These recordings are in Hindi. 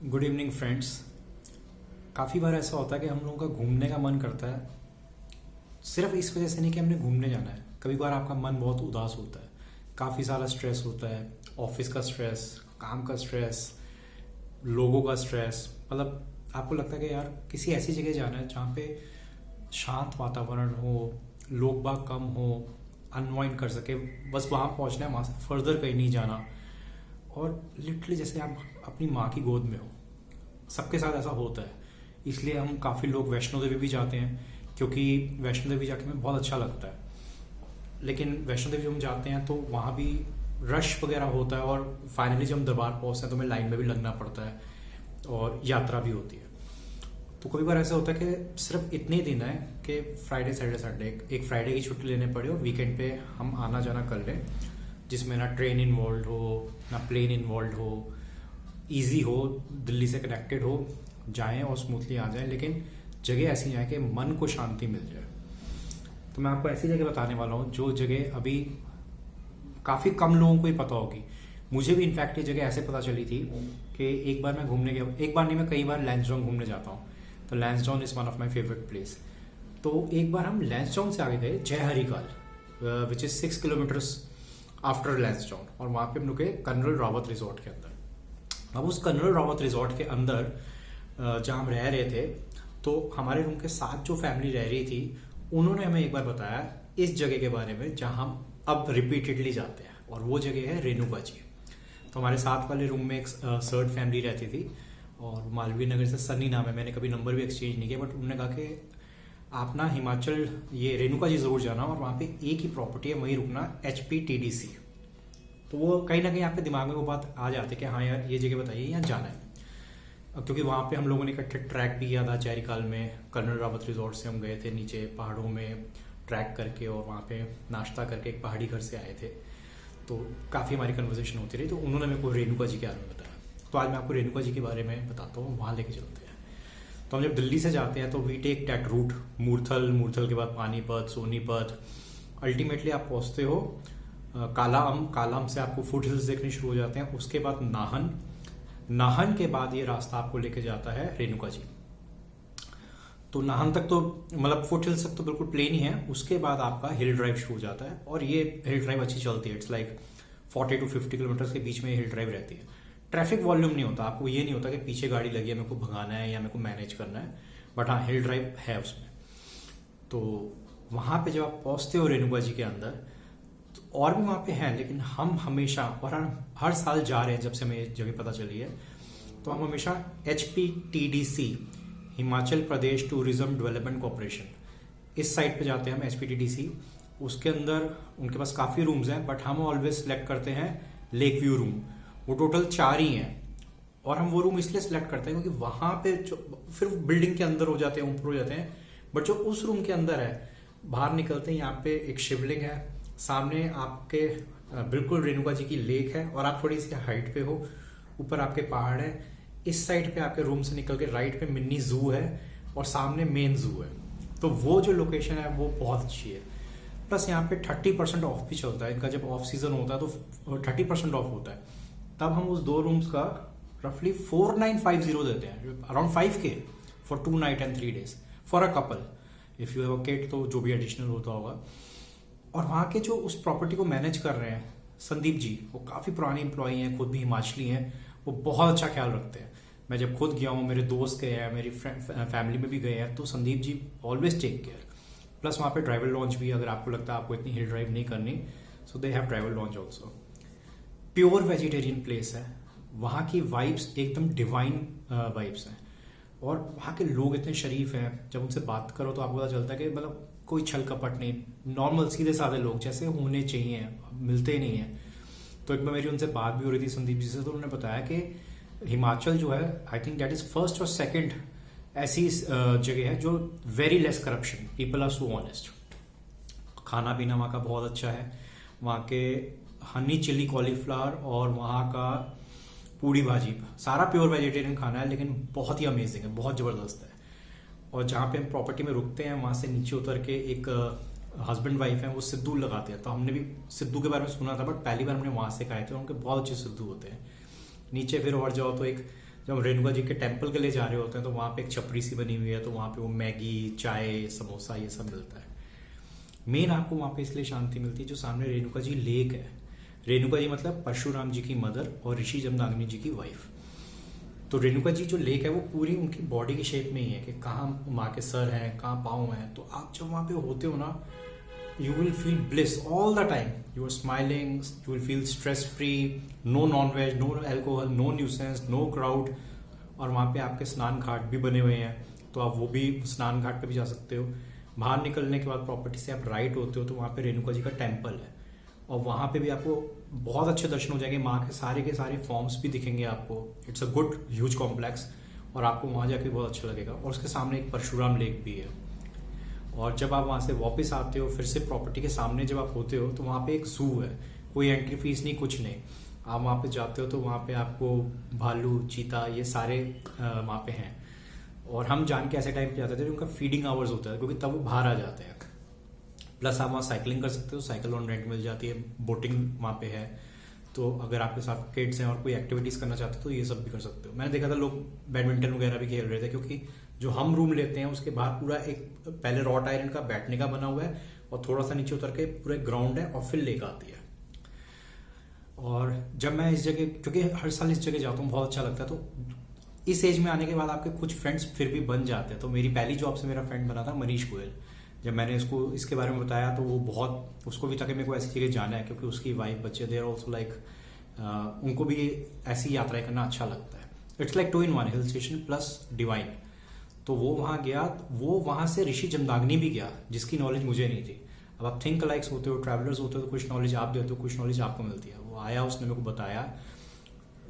Good evening friends. काफ़ी बार ऐसा होता है कि हम लोगों का घूमने का मन करता है, सिर्फ इस वजह से नहीं कि हमने घूमने जाना है। कभी बार आपका मन बहुत उदास होता है, काफ़ी सारा स्ट्रेस होता है, ऑफिस का स्ट्रेस, काम का स्ट्रेस, लोगों का स्ट्रेस। मतलब आपको लगता है कि यार किसी ऐसी जगह जाना है जहाँ पे शांत वातावरण हो, लोग बाग कम हो, अनवाइंड कर सके, बस वहाँ पहुँचना है, वहाँ से फर्दर कहीं नहीं जाना। और लिटरली जैसे आप अपनी माँ की गोद में हो, सबके साथ ऐसा होता है। इसलिए हम काफ़ी लोग वैष्णो देवी भी जाते हैं, क्योंकि वैष्णो देवी जाके हमें बहुत अच्छा लगता है। लेकिन वैष्णो देवी जब हम जाते हैं तो वहाँ भी रश वगैरह होता है, और फाइनली जब हम दरबार पहुँचते हैं तो हमें लाइन में भी लगना पड़ता है और यात्रा भी होती है। तो कई बार ऐसा होता है कि सिर्फ इतने ही दिन है कि फ्राइडे सैटरडे संडे एक फ्राइडे की छुट्टी लेने पड़े और वीकेंड पे हम आना जाना कर लें, जिसमें ना ट्रेन इन्वॉल्व हो, ना प्लेन इन्वॉल्व हो, इजी हो, दिल्ली से कनेक्टेड हो, जाएं और स्मूथली आ जाएं। लेकिन जगह ऐसी जाए कि मन को शांति मिल जाए। तो मैं आपको ऐसी जगह बताने वाला हूँ जो जगह अभी काफ़ी कम लोगों को ही पता होगी। मुझे भी इनफैक्ट ये जगह ऐसे पता चली थी कि एक बार मैं घूमने गया, एक बार नहीं मैं कई बार लैंसडाउन घूमने जाता हूँ। तो Lansdowne is one of my favourite place. तो एक बार हम लैंसडाउन से आगे गए Jaiharikhal, which is 6 kilometres after Lansdowne, और वहाँ पे हम रुके कर्नल रावत रिजॉर्ट के अंदर। अब उस कर्नल रावत रिजॉर्ट के अंदर जहाँ हम रह रहे थे, तो हमारे रूम के साथ जो फैमिली रह रही थी, उन्होंने हमें एक बार बताया इस जगह के बारे में जहाँ हम अब रिपीटेडली जाते हैं, और वो जगह है रेणुका जी। तो हमारे साथ वाले रूम में एक सर्ड फैमिली रहती थी, और मालवीय नगर से सनी नाम है, मैंने कभी नंबर भी एक्सचेंज नहीं किया, बट उन्होंने कहा कि आप ना हिमाचल ये रेणुका जी जरूर जाना, और वहाँ पे एक ही प्रॉपर्टी है, वहीं रुकना, HPTDC। तो वो कहीं ना कहीं आपके दिमाग में वो बात आ जाती है कि हाँ यार ये जगह बताइए, यहाँ जाना है। क्योंकि वहाँ पे हम लोगों ने इकट्ठे ट्रैक भी किया था जयहरीकाल में। कर्नल रावत रिजॉर्ट से हम गए थे नीचे पहाड़ों में ट्रैक करके, और वहाँ पे नाश्ता करके एक पहाड़ी घर से आए थे। तो काफ़ी हमारी कन्वर्सेशन होती रही। तो उन्होंने मेरे को रेणुका जी के बारे में बताया। तो आज मैं आपको रेणुका जी के बारे में बताता हूँ, वहाँ लेके चलते हैं। तो हम जब दिल्ली से जाते हैं तो we take that route Murthal के बाद पानीपत, सोनीपत। अल्टीमेटली आप पहुँचते हो कालाअम से आपको फुट हिल्स देखने शुरू हो जाते हैं। उसके बाद नाहन के बाद ये रास्ता आपको लेके जाता है रेणुका जी। तो नाहन तक तो मतलब फुट हिल्स तक तो बिल्कुल प्लेन ही है। उसके बाद आपका हिल ड्राइव शुरू हो जाता है, और ये हिल ड्राइव अच्छी चलती है। इट्स लाइक 40 to 50 किलोमीटर के बीच में हिल ड्राइव रहती है। ट्रैफिक वॉल्यूम नहीं होता, आपको ये नहीं होता कि पीछे गाड़ी लगी है, मेरे को भगाना है या मेरे को मैनेज करना है, बट हाँ हिल ड्राइव है उसमें। तो वहाँ पे जब आप पहुँचते हो रेणुका जी के अंदर, तो और भी वहाँ पे हैं, लेकिन हम हमेशा और हर साल जा रहे हैं जब से हमें ये जगह पता चली है। तो हम हमेशा HPTDC, Himachal Pradesh tourism development corporation, इस साइट पे जाते हैं हम HPTDC। उसके अंदर उनके पास काफ़ी रूम्स हैं, बट हम ऑलवेज सेलेक्ट करते हैं लेक व्यू रूम। वो टोटल 4 ही हैं, और हम वो रूम इसलिए सेलेक्ट करते हैं क्योंकि वहाँ पे जो फिर बिल्डिंग के अंदर हो जाते हैं, ऊपर हो जाते हैं, बट जो उस रूम के अंदर है, बाहर निकलते हैं, यहाँ पे एक शिवलिंग है, सामने आपके बिल्कुल रेणुका जी की लेक है, और आप थोड़ी सी हाइट पे हो, ऊपर आपके पहाड़ है। इस साइड पे आपके रूम से निकल के राइट पे मिनी जू है, और सामने मेन जू है। तो वो जो लोकेशन है वो बहुत अच्छी है। प्लस यहाँ पे 30% ऑफ भी चलता है। इनका जब ऑफ सीजन होता है तो 30% ऑफ होता है। तब हम उस 2 रूम्स का रफली 4950 देते हैं, around 5K for 2 nights and 3 days for a couple. If you have a kid तो जो भी एडिशनल होता होगा। और वहाँ के जो उस प्रॉपर्टी को मैनेज कर रहे हैं संदीप जी, वो काफ़ी पुराने एम्प्लॉई हैं, खुद भी हिमाचली हैं, वो बहुत अच्छा ख्याल रखते हैं। मैं जब खुद गया हूँ, मेरे दोस्त गए हैं, मेरी फैमिली में भी गए हैं, तो Sandeep ji always take care. Plus वहाँ पे ड्राइवर लॉन्च भी, अगर आपको लगता है आपको इतनी हिल ड्राइव नहीं करनी, so they have driver lounge also. Pure vegetarian place है, वहाँ की वाइब्स एकदम डिवाइन वाइब्स हैं, और वहाँ के लोग इतने शरीफ हैं। जब उनसे बात करो तो आपको पता चलता है कि मतलब कोई छल कपट नहीं, नॉर्मल सीधे साधे लोग जैसे होने चाहिए, मिलते नहीं हैं। तो एक बार मेरी उनसे बात भी हो रही थी संदीप जी से, तो उन्होंने बताया कि हिमाचल जो है, I think that is first और सेकंड ऐसी जगह है जो very less corruption, people are so honest. खाना पीना वहाँ का बहुत अच्छा है। वहाँ के हनी चिली कॉलीफ्लावर और वहाँ का पूड़ी भाजी, सारा प्योर वेजिटेरियन खाना है, लेकिन बहुत ही अमेजिंग है, बहुत ज़बरदस्त है। और जहाँ पे हम प्रॉपर्टी में रुकते हैं, वहाँ से नीचे उतर के एक हस्बैंड वाइफ है, वो सिद्धू लगाते हैं। तो हमने भी सिद्धू के बारे में सुना था, बट पहली बार हमने वहाँ से खाए थे, उनके बहुत अच्छे सिद्धू होते हैं। नीचे फिर और जाओ तो एक जब हम रेणुका जी के टेम्पल के लिए जा रहे होते हैं तो वहाँ पे एक छपरी सी बनी हुई है, तो वहाँ पे वो मैगी, चाय, समोसा ये सब मिलता है। मेन आपको वहाँ पे इसलिए शांति मिलती है, जो सामने रेणुका जी लेक है। रेणुका जी मतलब परशुराम जी की मदर और ऋषि जमदग्नि जी की वाइफ। तो रेणुका जी जो लेक है वो पूरी उनकी बॉडी की शेप में ही है कि कहाँ माँ के सर हैं, कहाँ पाँव हैं। तो आप जब वहाँ पे होते हो ना, you will feel bliss all the time. You are smiling, you will feel stress free, no non-veg, no alcohol, no nuisance, no crowd. और वहाँ पे आपके स्नान घाट भी बने हुए हैं, तो आप वो भी स्नान घाट पे भी जा सकते हो। बाहर निकलने के बाद प्रॉपर्टी से आप राइट होते हो तो वहाँ पे रेणुका जी का टेम्पल है, और वहाँ पे भी आपको बहुत अच्छे दर्शन हो जाएंगे। माँ के सारे फॉर्म्स भी दिखेंगे आपको। It's a good huge complex, और आपको वहाँ जाके बहुत अच्छा लगेगा। और उसके सामने एक परशुराम लेक भी है। और जब आप वहाँ से वापस आते हो, फिर से प्रॉपर्टी के सामने जब आप होते हो तो वहाँ पे एक जू है। कोई एंट्री फीस नहीं, कुछ नहीं। आप वहाँ पे जाते हो तो वहाँ पे आपको भालू, चीता, ये सारे वहाँ पे हैं। और हम जान के ऐसे टाइम पे जाते थे उनका फीडिंग आवर्स होता है, क्योंकि तब वो बाहर आ जाते हैं। प्लस आप वहाँ साइकिलिंग कर सकते हो, साइकिल ऑन रेंट मिल जाती है, बोटिंग वहाँ पे है। तो अगर आपके साथ किड्स हैं और कोई एक्टिविटीज़ करना चाहते हो तो ये सब भी कर सकते हो। मैंने देखा था लोग बैडमिंटन वगैरह भी खेल रहे थे, क्योंकि जो हम रूम लेते हैं उसके बाहर पूरा एक पहले रॉट आयरन का बैठने का बना हुआ है, और थोड़ा सा नीचे उतर के पूरा ग्राउंड है, और फिर लेक आती है। और जब मैं इस जगह, क्योंकि हर साल इस जगह जाता हूँ, बहुत अच्छा लगता है। तो इस एज में आने के बाद आपके कुछ फ्रेंड्स फिर भी बन जाते हैं। तो मेरी पहली जॉब से मेरा फ्रेंड बना था मनीष गोयल। जब मैंने इसको इसके बारे में बताया तो वो बहुत, उसको भी था कि मेरे को ऐसी जगह जाना है, क्योंकि उसकी वाइफ, बच्चे, देर ऑल्सो लाइक, उनको भी ऐसी यात्राएं करना अच्छा लगता है। It's like 2 in 1, hill station plus divine. तो वो वहाँ गया, वो वहाँ से ऋषि जमदग्नि भी गया, जिसकी नॉलेज मुझे नहीं थी। अब आप थिंक लाइक्स होते हो, ट्रैवलर्स होते हो, तो कुछ नॉलेज आप देते हो, कुछ नॉलेज आपको मिलती है। वो आया, उसने मेरे को बताया।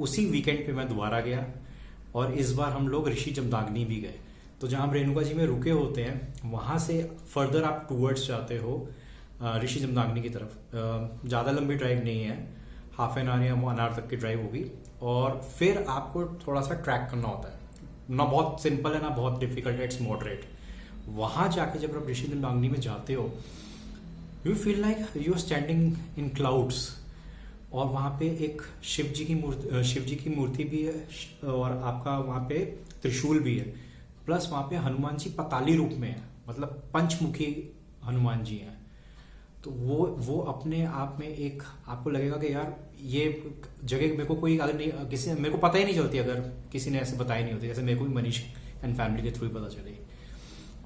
उसी वीकेंड पे मैं दोबारा गया, और इस बार हम लोग ऋषि जमदग्नि भी गए। तो जहाँ हम रेणुका जी में रुके होते हैं, वहाँ से फर्दर आप टूवर्ड्स जाते हो ऋषि जमदग्नि की तरफ। ज़्यादा लंबी ड्राइव नहीं है, हाफ एन आवर या 1 hour तक की ड्राइव होगी। और फिर आपको थोड़ा सा ट्रैक करना होता है, ना बहुत सिंपल है ना बहुत डिफिकल्ट है, इट्स मॉडरेट। वहाँ जाके जब आप ऋषि जमदग्नि में जाते हो, you feel like you are standing in clouds. और वहाँ पे एक शिव जी की मूर्ति भी है, और आपका वहाँ पे त्रिशूल भी है। प्लस वहाँ पे हनुमान जी पताली रूप में है, मतलब पंचमुखी हनुमान जी हैं। तो वो अपने आप में एक, आपको लगेगा कि यार ये जगह मेरे को कोई, अगर नहीं किसी, मेरे को पता ही नहीं चलती अगर किसी ने ऐसे बताई नहीं होती। जैसे मेरे को भी मनीष एंड फैमिली के थ्रू ही पता चली।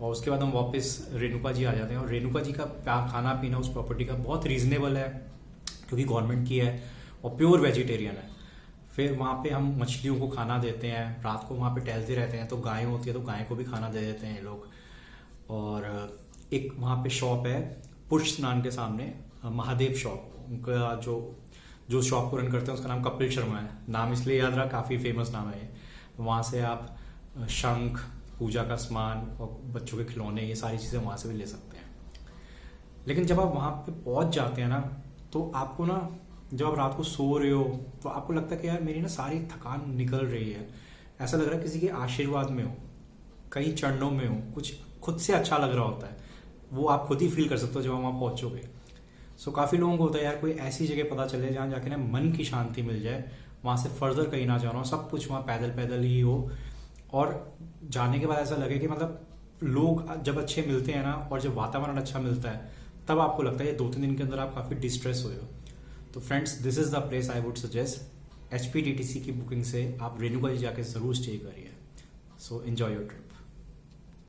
और उसके बाद हम वापस रेणुका जी आ जाते हैं। और रेणुका जी का खाना पीना उस प्रॉपर्टी का बहुत रीजनेबल है, क्योंकि गवर्नमेंट की है, और प्योर वेजिटेरियन है। फिर वहाँ पे हम मछलियों को खाना देते हैं, रात को वहाँ पे टहलते रहते हैं, तो गाय होती है तो गाय को भी खाना दे देते हैं ये लोग। और एक वहाँ पे शॉप है पुष्प स्नान के सामने, महादेव शॉप, उनका जो शॉप को रन करते हैं उसका नाम कपिल शर्मा है। नाम इसलिए याद रहा, काफ़ी फेमस नाम है ये। वहाँ से आप शंख, पूजा का सामान और बच्चों के खिलौने, ये सारी चीज़ें वहाँ से भी ले सकते हैं। लेकिन जब आप वहाँ पे पहुँच जाते हैं ना, तो आपको ना, जब आप रात को सो रहे हो तो आपको लगता है कि यार मेरी ना सारी थकान निकल रही है। ऐसा लग रहा है किसी के आशीर्वाद में हो, कई चरणों में हो, कुछ खुद से अच्छा लग रहा होता है। वो आप खुद ही फील कर सकते हो जब आप वहाँ पहुँचोगे। सो काफ़ी लोगों को होता है यार कोई ऐसी जगह पता चले जहाँ जाके ना मन की शांति मिल जाए, वहाँ से फर्दर कहीं ना जाना हो, सब कुछ वहाँ पैदल पैदल ही हो। और जाने के बाद ऐसा लगे कि मतलब लोग जब अच्छे मिलते हैं ना, और जब वातावरण अच्छा मिलता है, तब आपको लगता है ये 2-3 दिन के अंदर आप काफ़ी डिस्ट्रेस हुए हो। तो friends, this is the place I would suggest. HPDTC की बुकिंग से आप रेणुका जी जाके ज़रूर स्टे करिए। So enjoy your trip.